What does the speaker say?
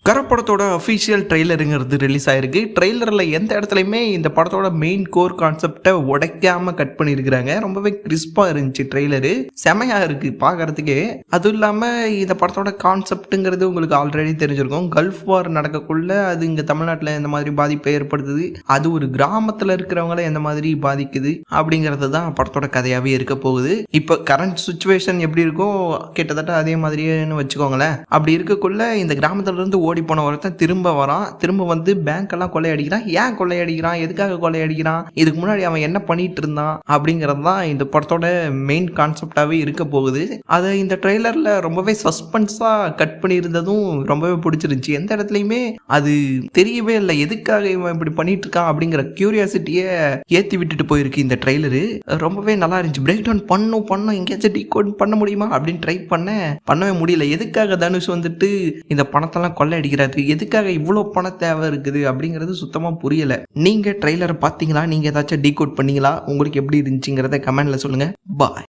கரப்படத்தோட official ட்ரெய்லருங்கிறது release ஆயிருக்கு. ட்ரெய்லரில் எந்த இடத்துலையுமே இந்த படத்தோட மெயின் கோர் கான்செப்டை உடைக்காமல் கட் பண்ணியிருக்கிறாங்க. ரொம்பவே கிறிஸ்பாக இருந்துச்சு ட்ரெய்லரு. செமையாக இருக்குது பார்க்குறதுக்கே. அதுவும் இல்லாமல் இந்த படத்தோட கான்செப்ட்டுங்கிறது உங்களுக்கு ஆல்ரெடி தெரிஞ்சிருக்கும். கல்ஃப் வார் நடக்கக்குள்ள அது இங்கே தமிழ்நாட்டில் எந்த மாதிரி பாதிப்பை ஏற்படுத்துது, அது ஒரு கிராமத்தில் இருக்கிறவங்கள எந்த மாதிரி பாதிக்குது அப்படிங்கிறது தான் படத்தோட கதையாகவே இருக்க போகுது. இப்போ கரண்ட் சுச்சுவேஷன் எப்படி இருக்கோ கிட்டத்தட்ட அதே மாதிரியே வச்சுக்கோங்களேன். அப்படி இருக்கக்குள்ள இந்த கிராமத்துலேருந்து ஓடி போன ஒருத்தன் திரும்ப வரான். திரும்ப வந்து பேங்க் எல்லாம் கொள்ளையடிக்கிறான். ஏன் கொள்ளையடிக்கிறான், எதுக்காக கொள்ளையடிக்கிறான், இதுக்கு முன்னாடி அவன் என்ன பண்ணிட்டு இருந்தான் அப்படிங்கிறது தான் இந்த படத்தோட மெயின் கான்செப்டாகவே இருக்க போகுது. அதை இந்த ட்ரெய்லரில் ரொம்பவே சஸ்பென்ஸாக கட் பண்ணியிருந்ததும் ரொம்பவே பிடிச்சிருந்துச்சு. எந்த இடத்துலையுமே அது தெரியவே இல்லை எதுக்காக இவன் இப்படி பண்ணிட்டு இருக்கான் அப்படிங்கிற கியூரியாசிட்டியை ஏற்றி விட்டுட்டு போயிருக்கு இந்த ட்ரெய்லரு. ரொம்பவே நல்லா இருந்துச்சு. பிரேக் டவுன் பண்ணும் எங்கேயாச்சும் டீகோட் பண்ண முடியுமா அப்படின்னு ட்ரை பண்ணவே முடியல. எதுக்காக தனுஷ் வந்துட்டு இந்த பணத்தெல்லாம் கொள்ளை அடிக்கிறாரு, எதுக்காக இவ்வளோ பண தேவை இருக்குது அப்படிங்கிறது சுத்தமாக புரியலை. நீங்கள் ட்ரெய்லரை பார்த்தீங்களா, நீங்கள் ஏதாச்சும் டீகோட் பண்ணீங்களா, உங்களுக்கு எப்படி இருந்துச்சுங்கிறத கமெண்ட்ல சொல்லுங்கள். பாய்.